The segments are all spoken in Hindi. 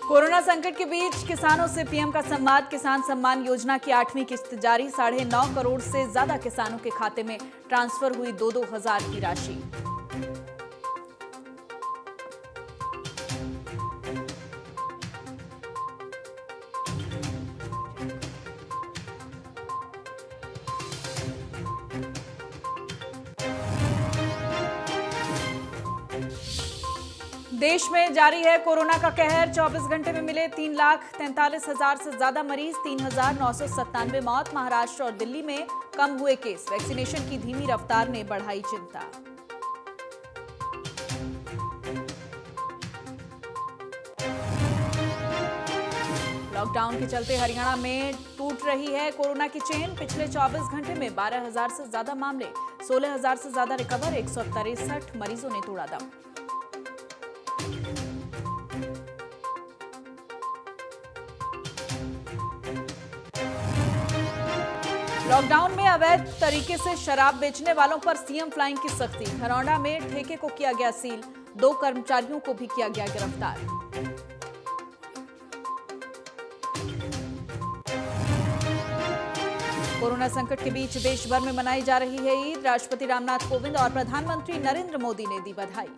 कोरोना संकट के बीच किसानों से पीएम का संवाद। किसान सम्मान योजना की 8वीं किस्त जारी। 9.5 करोड़ से ज्यादा किसानों के खाते में ट्रांसफर हुई 2-2 हजार की राशि। देश में जारी है कोरोना का कहर। 24 घंटे में मिले 3,43,000 से ज्यादा मरीज, 3,997 मौत। महाराष्ट्र और दिल्ली में कम हुए केस। वैक्सीनेशन की धीमी रफ्तार ने बढ़ाई चिंता। लॉकडाउन के चलते हरियाणा में टूट रही है कोरोना की चेन। पिछले 24 घंटे में 12,000 से ज्यादा मामले, 16,000 से ज्यादा रिकवर। 163 मरीजों ने तोड़ा दम। लॉकडाउन में अवैध तरीके से शराब बेचने वालों पर सीएम फ्लाइंग की सख्ती। खरौंडा में ठेके को किया गया सील। 2 कर्मचारियों को भी किया गया गिरफ्तार। कोरोना संकट के बीच देश भर में मनाई जा रही है ईद। राष्ट्रपति रामनाथ कोविंद और प्रधानमंत्री नरेंद्र मोदी ने दी बधाई।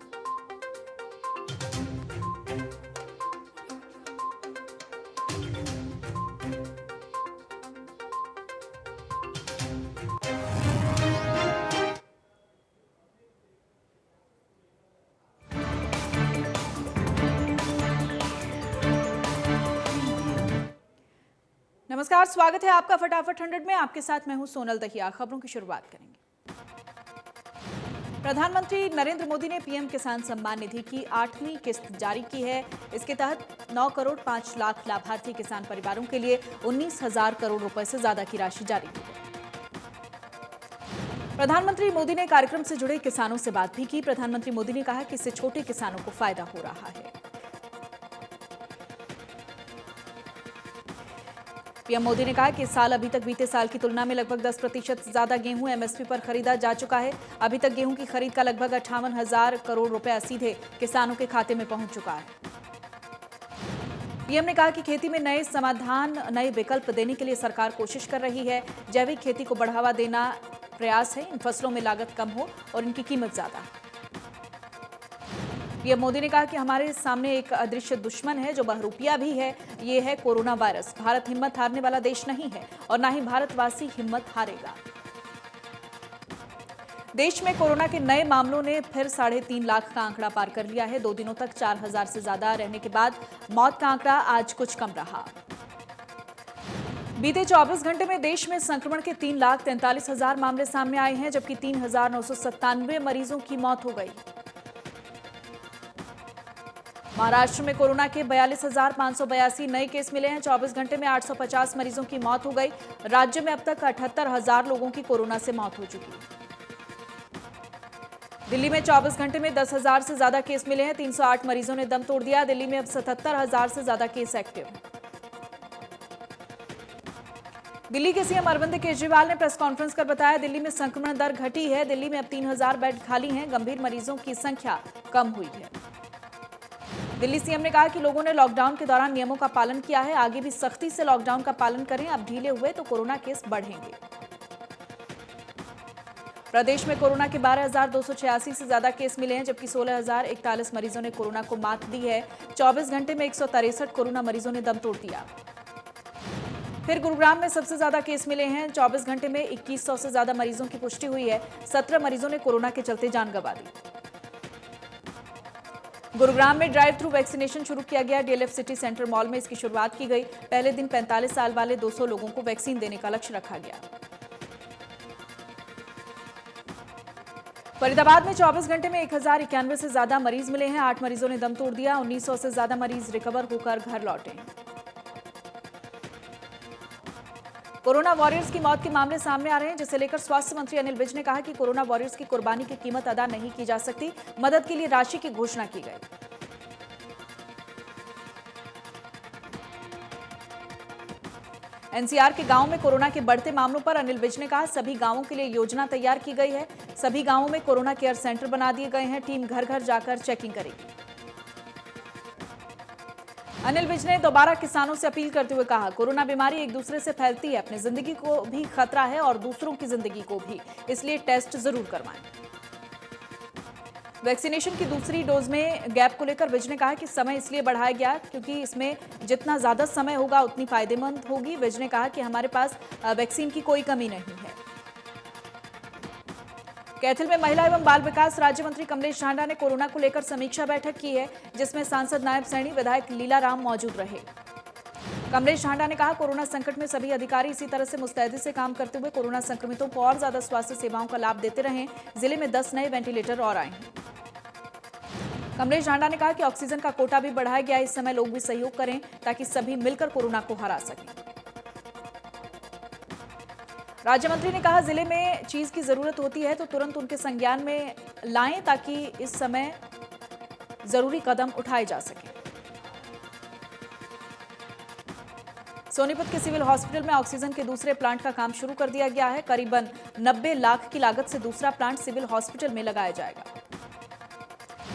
नमस्कार, स्वागत है आपका फटाफट 100 में। आपके साथ मैं हूं सोनल दहिया। खबरों की शुरुआत करेंगे। प्रधानमंत्री नरेंद्र मोदी ने पीएम किसान सम्मान निधि की 8वीं किस्त जारी की है। इसके तहत 9 करोड़ 5 लाख लाभार्थी किसान परिवारों के लिए 19,000 करोड़ रुपए से ज्यादा की राशि जारी की है। प्रधानमंत्री मोदी ने कार्यक्रम से जुड़े किसानों से बात भी की। प्रधानमंत्री मोदी ने कहा कि इससे छोटे किसानों को फायदा हो रहा है। पीएम मोदी ने कहा कि इस साल अभी तक बीते साल की तुलना में लगभग 10% ज्यादा गेहूं एमएसपी पर खरीदा जा चुका है। अभी तक गेहूं की खरीद का लगभग 58,000 करोड़ रुपया सीधे किसानों के खाते में पहुंच चुका है। पीएम ने कहा कि खेती में नए समाधान, नए विकल्प देने के लिए सरकार कोशिश कर रही है। जैविक खेती को बढ़ावा देना प्रयास है। इन फसलों में लागत कम हो और इनकी कीमत ज्यादा। पीएम मोदी ने कहा कि हमारे सामने एक अदृश्य दुश्मन है जो बहरूपिया भी है। ये है कोरोना वायरस। भारत हिम्मत हारने वाला देश नहीं है और ना ही भारतवासी हिम्मत हारेगा। देश में कोरोना के नए मामलों ने फिर 3.5 लाख का आंकड़ा पार कर लिया है। 2 दिनों तक 4,000 से ज्यादा रहने के बाद मौत का आंकड़ा आज कुछ कम रहा। बीते 24 घंटे में देश में संक्रमण के 3,43,000 मामले सामने आए हैं, जबकि 3,997 मरीजों की मौत हो गई। महाराष्ट्र में कोरोना के 42,582 नए केस मिले हैं। 24 घंटे में 850 मरीजों की मौत हो गई। राज्य में अब तक 78,000 लोगों की कोरोना से मौत हो चुकी है। दिल्ली में 24 घंटे में 10,000 से ज्यादा केस मिले हैं। 308 मरीजों ने दम तोड़ दिया। दिल्ली में अब 77,000 से ज्यादा केस एक्टिव। दिल्ली के सीएम अरविंद केजरीवाल ने प्रेस कॉन्फ्रेंस कर बताया, दिल्ली में संक्रमण दर घटी है। दिल्ली में अब 3,000 बेड खाली हैं। गंभीर मरीजों की संख्या कम हुई है। दिल्ली सीएम ने कहा कि लोगों ने लॉकडाउन के दौरान नियमों का पालन किया है। आगे भी सख्ती से लॉकडाउन का पालन करें। अब ढीले हुए तो कोरोना केस बढ़ेंगे। प्रदेश में कोरोना के 12,286 से ज्यादा केस मिले हैं, जबकि 16,041 मरीजों ने कोरोना को मात दी है। 24 घंटे में 163 कोरोना मरीजों ने दम तोड़ दिया। फिर गुरुग्राम में सबसे ज्यादा केस मिले हैं। 24 घंटे में 2100 से ज्यादा मरीजों की पुष्टि हुई है। 17 मरीजों ने कोरोना के चलते जान गंवा दी। गुरुग्राम में ड्राइव थ्रू वैक्सीनेशन शुरू किया गया। डीएलएफ सिटी सेंटर मॉल में इसकी शुरुआत की गई। पहले दिन 45 साल वाले 200 लोगों को वैक्सीन देने का लक्ष्य रखा गया। फरीदाबाद में 24 घंटे में 1,091 से ज्यादा मरीज मिले हैं। 8 मरीजों ने दम तोड़ दिया। 1900 से ज्यादा मरीज रिकवर होकर घर लौटे। कोरोना वॉरियर्स की मौत के मामले सामने आ रहे हैं, जिसे लेकर स्वास्थ्य मंत्री अनिल विज ने कहा कि कोरोना वॉरियर्स की कुर्बानी की कीमत अदा नहीं की जा सकती। मदद के लिए राशि की घोषणा की गई। एनसीआर के गांवों में कोरोना के बढ़ते मामलों पर अनिल विज ने कहा, सभी गांवों के लिए योजना तैयार की गई है। सभी गांवों में कोरोना केयर सेंटर बना दिए गए हैं। टीम घर घर जाकर चेकिंग करेगी। अनिल विज ने दोबारा किसानों से अपील करते हुए कहा, कोरोना बीमारी एक दूसरे से फैलती है, अपनी जिंदगी को भी खतरा है और दूसरों की जिंदगी को भी, इसलिए टेस्ट जरूर करवाएं। वैक्सीनेशन की दूसरी डोज में गैप को लेकर विज ने कहा कि समय इसलिए बढ़ाया गया क्योंकि इसमें जितना ज्यादा समय होगा उतनी फायदेमंद होगी। विज ने कहा कि हमारे पास वैक्सीन की कोई कमी नहीं है। कैथल में महिला एवं बाल विकास राज्य मंत्री कमलेश ढांडा ने कोरोना को लेकर समीक्षा बैठक की है, जिसमें सांसद नायब सैनी विधायक लीलाराम मौजूद रहे। कमलेश ढांडा ने कहा, कोरोना संकट में सभी अधिकारी इसी तरह से मुस्तैदी से काम करते हुए कोरोना संक्रमितों को और ज्यादा स्वास्थ्य सेवाओं का लाभ देते रहें। जिले में 10 नए वेंटिलेटर और आए हैं। कमलेश ढांडा ने कहा कि ऑक्सीजन का कोटा भी बढ़ाया गया है, इस समय लोग भी सहयोग करें ताकि सभी मिलकर कोरोना को हरा सकें। राज्य मंत्री ने कहा, जिले में चीज की जरूरत होती है तो तुरंत उनके संज्ञान में लाएं ताकि इस समय जरूरी कदम उठाए जा सके। सोनीपत के सिविल हॉस्पिटल में ऑक्सीजन के दूसरे प्लांट का काम शुरू कर दिया गया है। करीबन 90 लाख की लागत से दूसरा प्लांट सिविल हॉस्पिटल में लगाया जाएगा।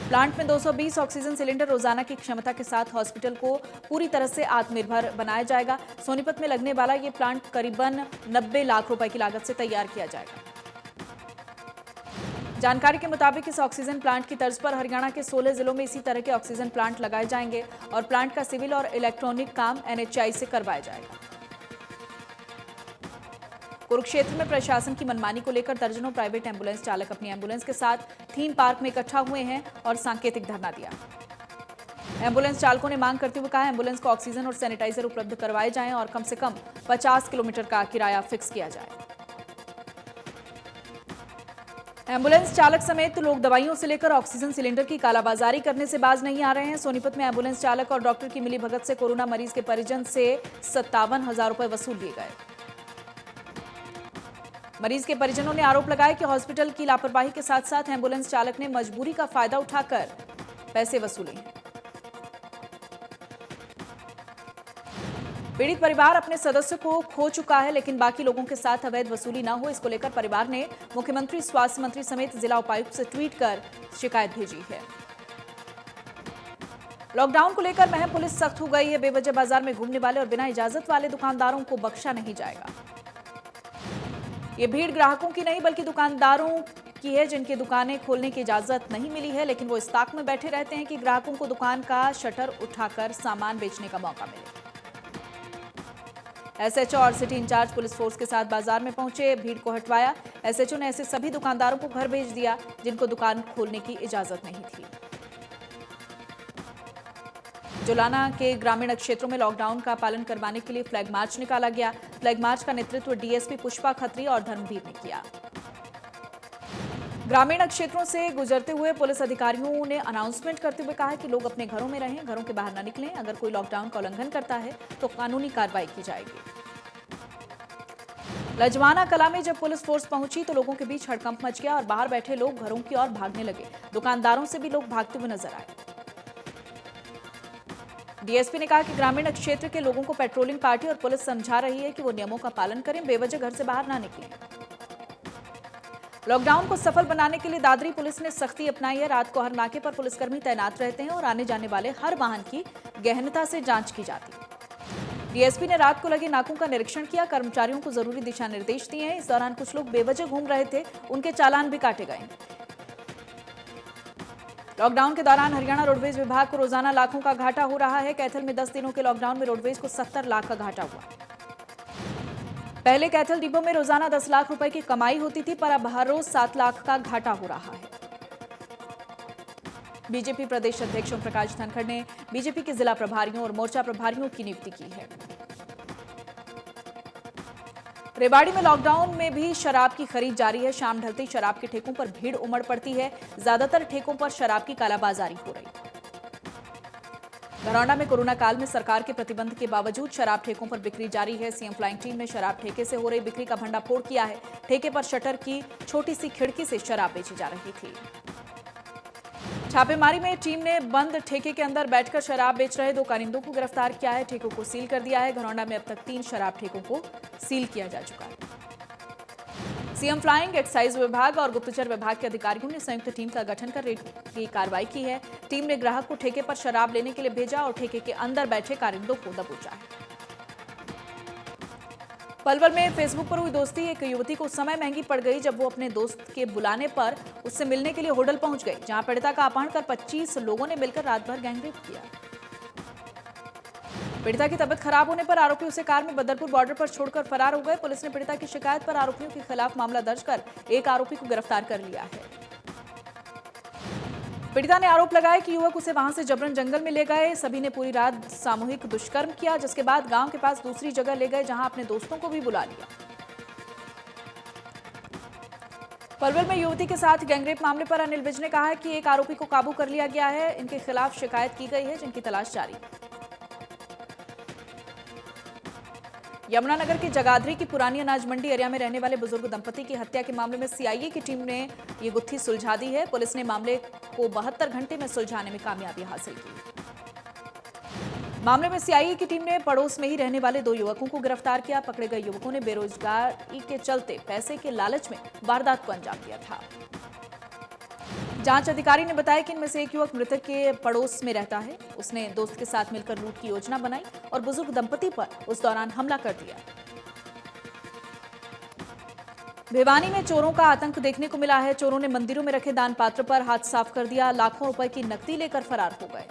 प्लांट में 220 ऑक्सीजन सिलेंडर रोजाना की क्षमता के साथ हॉस्पिटल को पूरी तरह से आत्मनिर्भर बनाया जाएगा। सोनीपत में लगने वाला ये प्लांट करीबन 90 लाख रुपए की लागत से तैयार किया जाएगा। जानकारी के मुताबिक इस ऑक्सीजन प्लांट की तर्ज पर हरियाणा के 16 जिलों में इसी तरह के ऑक्सीजन प्लांट लगाए जाएंगे और प्लांट का सिविल और इलेक्ट्रॉनिक काम NHAI से करवाया जाएगा। कुरुक्षेत्र में प्रशासन की मनमानी को लेकर दर्जनों प्राइवेट एम्बुलेंस चालक अपनी एम्बुलेंस के साथ थीम पार्क में इकट्ठा हुए हैं और सांकेतिक धरना दिया। एम्बुलेंस चालकों ने मांग करते हुए कहा, एम्बुलेंस को ऑक्सीजन और सैनिटाइजर उपलब्ध करवाए जाएं और कम से कम 50 किलोमीटर का किराया फिक्स किया जाए। एम्बुलेंस चालक समेत लोग दवाइयों से लेकर ऑक्सीजन सिलेंडर की कालाबाजारी करने से बाज नहीं आ रहे हैं। सोनीपत में एम्बुलेंस चालक और डॉक्टर की मिलीभगत से कोरोना मरीज के परिजन से 57,000 रुपए वसूल लिए गए। मरीज के परिजनों ने आरोप लगाया कि हॉस्पिटल की लापरवाही के साथ साथ एम्बुलेंस चालक ने मजबूरी का फायदा उठाकर पैसे वसूले। पीड़ित परिवार अपने सदस्य को खो चुका है, लेकिन बाकी लोगों के साथ अवैध वसूली न हो, इसको लेकर परिवार ने मुख्यमंत्री, स्वास्थ्य मंत्री समेत जिला उपायुक्त से ट्वीट कर शिकायत भेजी है। लॉकडाउन को लेकर महम पुलिस सख्त हो गई है। बेवजह बाजार में घूमने वाले और बिना इजाजत वाले दुकानदारों को बख्शा नहीं जाएगा। ये भीड़ ग्राहकों की नहीं बल्कि दुकानदारों की है, जिनकी दुकानें खोलने की इजाजत नहीं मिली है, लेकिन वो इस ताक में बैठे रहते हैं कि ग्राहकों को दुकान का शटर उठाकर सामान बेचने का मौका मिले। SHO और सिटी इंचार्ज पुलिस फोर्स के साथ बाजार में पहुंचे, भीड़ को हटवाया। SHO ने ऐसे सभी दुकानदारों को घर भेज दिया जिनको दुकान खोलने की इजाजत नहीं थी। जोलाना के ग्रामीण क्षेत्रों में लॉकडाउन का पालन करवाने के लिए फ्लैग मार्च निकाला गया। फ्लैग मार्च का नेतृत्व DSP पुष्पा खत्री और धर्मवीर ने किया। ग्रामीण क्षेत्रों से गुजरते हुए पुलिस अधिकारियों ने अनाउंसमेंट करते हुए कहा कि लोग अपने घरों में रहें, घरों के बाहर न निकलें। अगर कोई लॉकडाउन का उल्लंघन करता है तो कानूनी कार्रवाई की जाएगी। लजवाना कला में जब पुलिस फोर्स पहुंची तो लोगों के बीच हड़कंप मच गया और बाहर बैठे लोग घरों की ओर भागने लगे। दुकानदारों से भी लोग भागते हुए नजर आए। DSP ने कहा कि ग्रामीण क्षेत्र के लोगों को पेट्रोलिंग पार्टी और पुलिस समझा रही है कि वो नियमों का पालन करें, बेवजह घर से बाहर ना निकलें। लॉकडाउन को सफल बनाने के लिए दादरी पुलिस ने सख्ती अपनाई है। रात को हर नाके पर पुलिसकर्मी तैनात रहते हैं और आने जाने वाले हर वाहन की गहनता से जांच की जाती है। DSP ने रात को लगे नाकों का निरीक्षण किया, कर्मचारियों को जरूरी दिशा निर्देश दिए हैं। इस दौरान कुछ लोग बेवजह घूम रहे थे, उनके चालान भी काटे गए। लॉकडाउन के दौरान हरियाणा रोडवेज विभाग को रोजाना लाखों का घाटा हो रहा है। कैथल में 10 दिनों के लॉकडाउन में रोडवेज को 70 लाख का घाटा हुआ। पहले कैथल डिपो में रोजाना 10 लाख रुपए की कमाई होती थी, पर अब हर रोज 7 लाख का घाटा हो रहा है। बीजेपी प्रदेश अध्यक्ष ओम प्रकाश धनखड़ ने बीजेपी के जिला प्रभारियों और मोर्चा प्रभारियों की नियुक्ति की है। रेवाड़ी में लॉकडाउन में भी शराब की खरीद जारी है। शाम ढलते शराब के ठेकों पर भीड़ उमड़ पड़ती है। ज्यादातर ठेकों पर शराब की कालाबाजारी हो रही है। धरौंडा में कोरोना काल में सरकार के प्रतिबंध के बावजूद शराब ठेकों पर बिक्री जारी है। सीएम फ्लाइंग टीम ने शराब ठेके से हो रही बिक्री का भंडाफोड़ किया है। ठेके पर शटर की छोटी सी खिड़की से शराब बेची जा रही थी। छापेमारी में टीम ने बंद ठेके के अंदर बैठकर शराब बेच रहे 2 कारिंदों को गिरफ्तार किया है। ठेकों को सील कर दिया है। घरौंडा में अब तक 3 शराब ठेकों को सील किया जा चुका है। सीएम फ्लाइंग, एक्साइज विभाग और गुप्तचर विभाग के अधिकारियों ने संयुक्त टीम का गठन कर रेड की कार्रवाई की है। टीम ने ग्राहक को ठेके पर शराब लेने के लिए भेजा और ठेके के अंदर बैठे कारिंदों को दबोचा है। पलवल में फेसबुक पर हुई दोस्ती, एक युवती को उस समय महंगी पड़ गई जब वो अपने दोस्त के बुलाने पर उससे मिलने के लिए होटल पहुंच गई, जहां पीड़िता का अपहरण कर 25 लोगों ने मिलकर रात भर गैंगरेप किया। पीड़िता की तबीयत खराब होने पर आरोपी उसे कार में बदरपुर बॉर्डर पर छोड़कर फरार हो गए। पुलिस ने पीड़िता की शिकायत पर आरोपियों के खिलाफ मामला दर्ज कर एक आरोपी को गिरफ्तार कर लिया है। पीड़िता ने आरोप लगाया कि युवक उसे वहां से जबरन जंगल में ले गए। सभी ने पूरी रात सामूहिक दुष्कर्म किया, जिसके बाद गांव के पास दूसरी जगह ले गए, जहां अपने दोस्तों को भी बुला लिया। पलवल में युवती के साथ गैंगरेप मामले पर अनिल विज ने कहा है कि एक आरोपी को काबू कर लिया गया है। इनके खिलाफ शिकायत की गई है, जिनकी तलाश जारी है। यमुनानगर की जगाधरी की पुरानी अनाज मंडी एरिया में रहने वाले बुजुर्ग दंपति की हत्या के मामले में सीआईए की टीम ने ये गुत्थी सुलझा दी है। पुलिस ने मामले को 72 घंटे में सुलझाने में कामयाबी हासिल की। मामले में सीआईए की टीम ने पड़ोस में ही रहने वाले 2 युवकों को गिरफ्तार किया। पकड़े गए युवकों ने बेरोजगारी के चलते पैसे के लालच में वारदात को अंजाम दिया था। जांच अधिकारी ने बताया कि इनमें से एक युवक मृतक के पड़ोस में रहता है। उसने दोस्त के साथ मिलकर लूट की योजना बनाई और बुजुर्ग दंपति पर उस दौरान हमला कर दिया। भिवानी में चोरों का आतंक देखने को मिला है। चोरों ने मंदिरों में रखे दान पात्र पर हाथ साफ कर दिया। लाखों रुपए की नकदी लेकर फरार हो गए।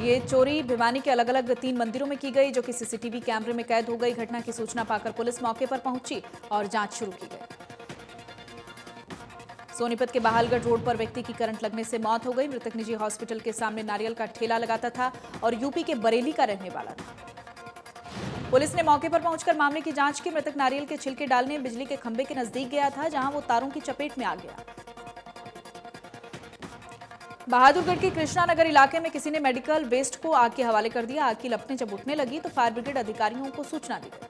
ये चोरी भिवानी के अलग अलग 3 मंदिरों में की गई, जो कि सीसीटीवी कैमरे में कैद हो गई। घटना की सूचना पाकर पुलिस मौके पर पहुंची और जांच शुरू की गई। सोनीपत के बहालगढ़ रोड पर व्यक्ति की करंट लगने से मौत हो गई। मृतक निजी हॉस्पिटल के सामने नारियल का ठेला लगाता था और यूपी के बरेली का रहने वाला था। पुलिस ने मौके पर पहुंचकर मामले की जांच की। मृतक नारियल के छिलके डालने बिजली के खंभे के नजदीक गया था, जहां वो तारों की चपेट में आ गया। बहादुरगढ़ के कृष्णानगर इलाके में किसी ने मेडिकल वेस्ट को आग के हवाले कर दिया। आग की लपटें जब उठने लगी तो फायर ब्रिगेड अधिकारियों को सूचना दी गई।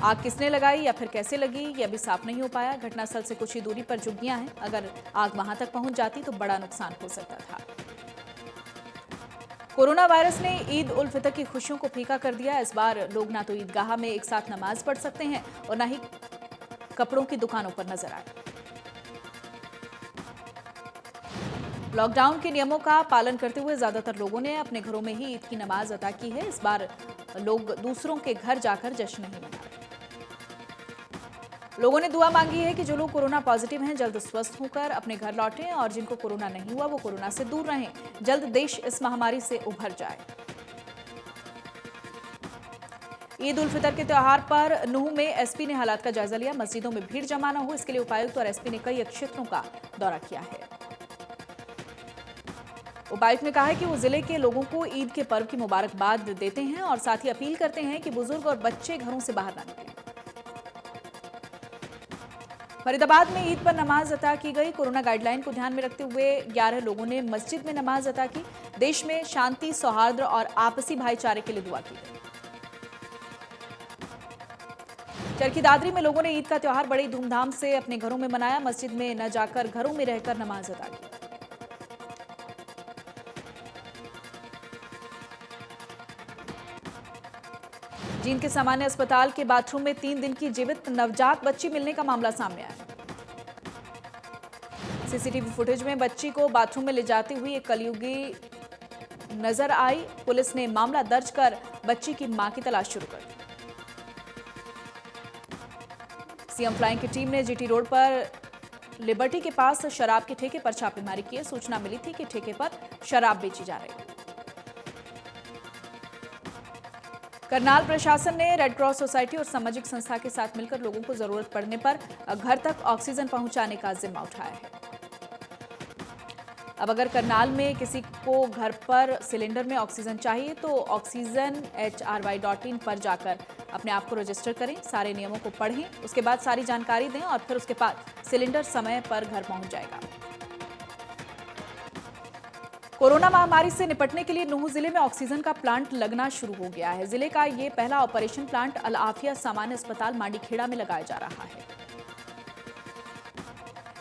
आग किसने लगाई या फिर कैसे लगी, ये अभी साफ नहीं हो पाया। घटनास्थल से कुछ ही दूरी पर झुग्गियां हैं। अगर आग वहां तक पहुंच जाती तो बड़ा नुकसान हो सकता था। कोरोना वायरस ने ईद उल फितर की खुशियों को फीका कर दिया। इस बार लोग ना तो ईदगाह में एक साथ नमाज पढ़ सकते हैं और ना ही कपड़ों की दुकानों पर नजर आए। लॉकडाउन के नियमों का पालन करते हुए ज्यादातर लोगों ने अपने घरों में ही ईद की नमाज अदा की है। इस बार लोग दूसरों के घर जाकर जश्न नहीं मना रहे। लोगों ने दुआ मांगी है कि जो लोग कोरोना पॉजिटिव हैं जल्द स्वस्थ होकर अपने घर लौटें और जिनको कोरोना नहीं हुआ वो कोरोना से दूर रहें। जल्द देश इस महामारी से उभर जाए। ईद उल फितर के त्योहार पर नूह में एसपी ने हालात का जायजा लिया। मस्जिदों में भीड़ जमा न हो, इसके लिए उपायुक्त और एसपी ने कई क्षेत्रों का दौरा किया है। उपायुक्त ने कहा है कि वो जिले के लोगों को ईद के पर्व की मुबारकबाद देते हैं और साथ ही अपील करते हैं कि बुजुर्ग और बच्चे घरों से बाहर न निकलें। फरीदाबाद में ईद पर नमाज अता की गई। कोरोना गाइडलाइन को ध्यान में रखते हुए 11 लोगों ने मस्जिद में नमाज अता की। देश में शांति, सौहार्द और आपसी भाईचारे के लिए दुआ की गई। चरखी दादरी में लोगों ने ईद का त्योहार बड़ी धूमधाम से अपने घरों में मनाया। मस्जिद में न जाकर घरों में रहकर नमाज अता की। जींद के सामान्य अस्पताल के बाथरूम में 3 दिन की जीवित नवजात बच्ची मिलने का मामला सामने आया। सीसीटीवी फुटेज में बच्ची को बाथरूम में ले जाती हुई एक कलयुगी नजर आई। पुलिस ने मामला दर्ज कर बच्ची की मां की तलाश शुरू कर दी। सीएम फ्लाइंग की टीम ने जीटी रोड पर लिबर्टी के पास शराब के ठेके पर छापेमारी की। सूचना मिली थी कि ठेके पर शराब बेची जा रही है। करनाल प्रशासन ने रेड क्रॉस सोसाइटी और सामाजिक संस्था के साथ मिलकर लोगों को जरूरत पड़ने पर घर तक ऑक्सीजन पहुंचाने का जिम्मा उठाया है। अब अगर करनाल में किसी को घर पर सिलेंडर में ऑक्सीजन चाहिए तो oxygenhry.in पर जाकर अपने आप को रजिस्टर करें, सारे नियमों को पढ़ें, उसके बाद सारी जानकारी दें और फिर उसके बाद सिलेंडर समय पर घर पहुंच जाएगा। कोरोना महामारी से निपटने के लिए नूह जिले में ऑक्सीजन का प्लांट लगना शुरू हो गया है। जिले का ये पहला ऑपरेशन प्लांट अल आफिया सामान्य अस्पताल मांडीखेड़ा में लगाया जा रहा है।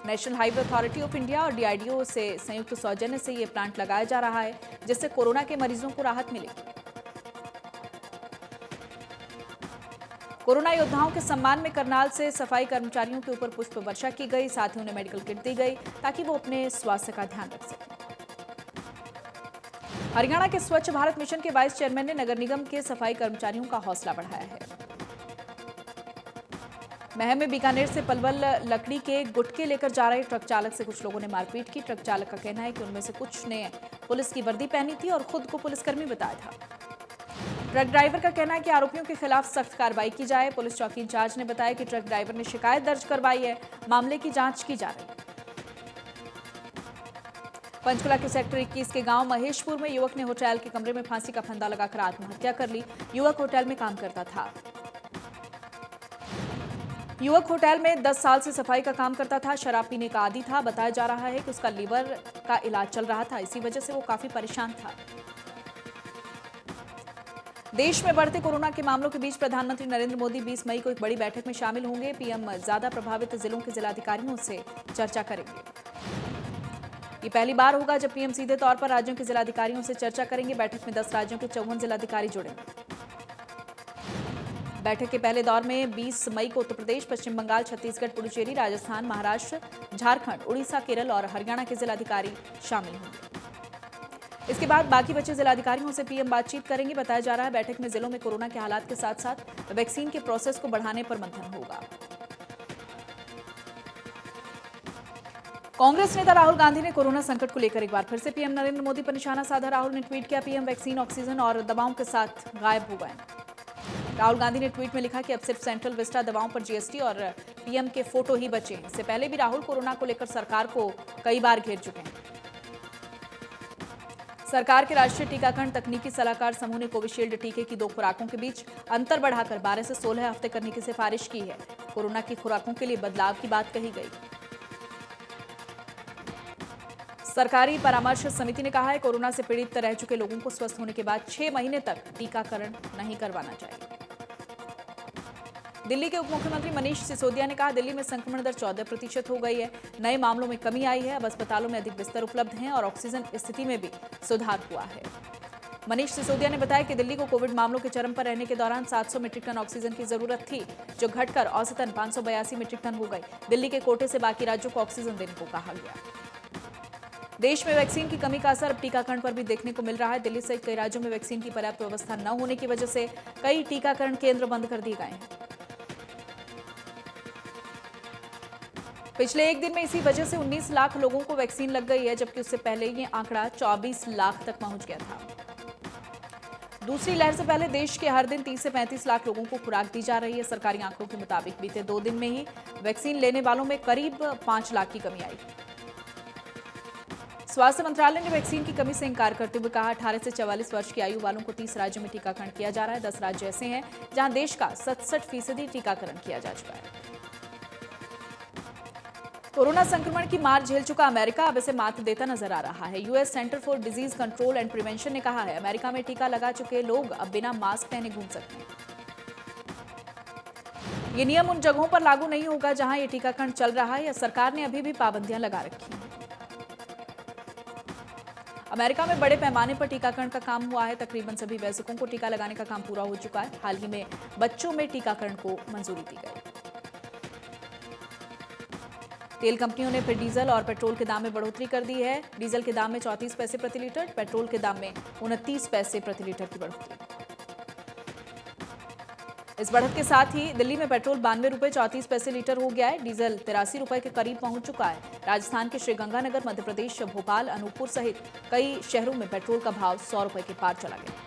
National highway authority of India और डीआरडीओ से संयुक्त सौजन्य से ये प्लांट लगाया जा रहा है, जिससे कोरोना के मरीजों को राहत मिलेगी। कोरोना योद्धाओं के सम्मान में करनाल से सफाई कर्मचारियों के ऊपर पुष्प वर्षा की गई, साथ ही उन्हें मेडिकल किट दी गई ताकि वो अपने स्वास्थ्य का ध्यान रख सकें। हरियाणा के स्वच्छ भारत मिशन के वाइस चेयरमैन ने नगर निगम के सफाई कर्मचारियों का हौसला बढ़ाया है। महम में बीकानेर से पलवल लकड़ी के गुटके लेकर जा रहे ट्रक चालक से कुछ लोगों ने मारपीट की। ट्रक चालक का कहना है कि उनमें से कुछ ने पुलिस की वर्दी पहनी थी और खुद को पुलिसकर्मी बताया था। ट्रक ड्राइवर का कहना है कि आरोपियों के खिलाफ सख्त कार्रवाई की जाए। पुलिस चौकी इंचार्ज ने बताया कि ट्रक ड्राइवर ने शिकायत दर्ज करवाई है, मामले की जांच की जा रही है। पंचकुला के सेक्टर 21 के गांव महेशपुर में युवक ने होटल के कमरे में फांसी का फंदा लगाकर आत्महत्या कर ली। युवक होटल में काम करता था। युवक होटल में 10 साल से सफाई का काम करता था। शराब पीने का आदी था। बताया जा रहा है कि उसका लीवर का इलाज चल रहा था, इसी वजह से वो काफी परेशान था। देश में बढ़ते कोरोना के मामलों के बीच प्रधानमंत्री नरेंद्र मोदी 20 मई को एक बड़ी बैठक में शामिल होंगे। पीएम ज्यादा प्रभावित जिलों के जिलाधिकारियों से चर्चा करेंगे। ये पहली बार होगा जब पीएम सीधे तौर पर राज्यों के जिलाधिकारियों से चर्चा करेंगे। बैठक में 10 राज्यों के 54 जिलाधिकारी जुड़ेंगे। बैठक के पहले दौर में 20 मई को उत्तर प्रदेश, पश्चिम बंगाल, छत्तीसगढ़, पुडुचेरी, राजस्थान, महाराष्ट्र, झारखंड, उड़ीसा, केरल और हरियाणा के जिलाधिकारी शामिल होंगे। इसके बाद बाकी बचे जिलाधिकारियों से पीएम बातचीत करेंगे। बताया जा रहा है बैठक में जिलों में कोरोना के हालात के साथ साथ वैक्सीन के प्रोसेस को बढ़ाने पर मंथन होगा। कांग्रेस नेता राहुल गांधी ने कोरोना संकट को लेकर एक बार फिर से पीएम नरेंद्र मोदी पर निशाना साधा। राहुल ने ट्वीट किया, पीएम वैक्सीन, ऑक्सीजन और दवाओं के साथ गायब हो गए। राहुल गांधी ने ट्वीट में लिखा कि अब सिर्फ सेंट्रल विस्टा दवाओं पर जीएसटी और पीएम के फोटो ही बचे। इससे पहले भी राहुल कोरोना को लेकर सरकार को कई बार घेर चुके हैं। सरकार के राष्ट्रीय टीकाकरण तकनीकी सलाहकार समूह ने कोविशील्ड टीके की 2 खुराकों के बीच अंतर बढ़ाकर 12 से 16 हफ्ते करने की सिफारिश की है। कोरोना की खुराकों के लिए बदलाव की बात कही गई। सरकारी परामर्श समिति ने कहा है कोरोना से पीड़ित रह चुके लोगों को स्वस्थ होने के बाद 6 महीने तक टीकाकरण नहीं करवाना चाहिए। दिल्ली के उप मुख्यमंत्री मनीष सिसोदिया ने कहा, दिल्ली में संक्रमण दर 14% हो गई है। नए मामलों में कमी आई है। अब अस्पतालों में अधिक बिस्तर उपलब्ध हैं और ऑक्सीजन स्थिति में भी सुधार हुआ है। मनीष सिसोदिया ने बताया कि दिल्ली को कोविड मामलों के चरम पर रहने के दौरान 700 मीट्रिक टन ऑक्सीजन की जरूरत थी, जो घटकर औसतन 582 मीट्रिक टन हो गई। दिल्ली के कोटे से बाकी राज्यों को ऑक्सीजन देने को कहा गया। देश में वैक्सीन की कमी का असर अब टीकाकरण पर भी देखने को मिल रहा है। दिल्ली सहित कई राज्यों में वैक्सीन की पर्याप्त व्यवस्था न होने की वजह से कई टीकाकरण केंद्र बंद कर दिए गए हैं। पिछले एक दिन में इसी वजह से 19 लाख लोगों को वैक्सीन लग गई है, जबकि उससे पहले ये आंकड़ा 24 लाख तक पहुंच गया था। दूसरी लहर से पहले देश के हर दिन 30 से 35 लाख लोगों को खुराक दी जा रही है। सरकारी आंकड़ों के मुताबिक बीते 2 दिन में ही वैक्सीन लेने वालों में करीब 5 लाख की कमी आई। स्वास्थ्य मंत्रालय ने वैक्सीन की कमी से इंकार करते हुए कहा, 18 से 44 वर्ष की आयु वालों को 30 राज्यों में टीकाकरण किया जा रहा है। 10 राज्य ऐसे हैं जहां देश का 67% टीकाकरण किया जा चुका है। कोरोना संक्रमण की मार झेल चुका अमेरिका अब इसे मात देता नजर आ रहा है। US centre for disease control and prevention ने कहा है, अमेरिका में टीका लगा चुके लोग अब बिना मास्क पहने घूम सकते हैं। ये नियम उन जगहों पर लागू नहीं होगा जहां ये टीकाकरण चल रहा है या सरकार ने अभी भी पाबंदियां लगा रखी हैं। अमेरिका में बड़े पैमाने पर टीकाकरण का काम हुआ है। तकरीबन सभी वयस्कों को टीका लगाने का काम पूरा हो चुका है। हाल ही में बच्चों में टीकाकरण को मंजूरी दी गई। तेल कंपनियों ने फिर डीजल और पेट्रोल के दाम में बढ़ोतरी कर दी है। डीजल के दाम में 34 पैसे प्रति लीटर, पेट्रोल के दाम में 29 पैसे प्रति लीटर की बढ़ोतरी। इस बढ़त के साथ ही दिल्ली में पेट्रोल 92 रुपए 34 पैसे लीटर हो गया है। डीजल 83 रुपए के करीब पहुंच चुका है। राजस्थान के श्रीगंगानगर, मध्य प्रदेश, भोपाल, अनूपपुर सहित कई शहरों में पेट्रोल का भाव 100 रुपए के पार चला गया।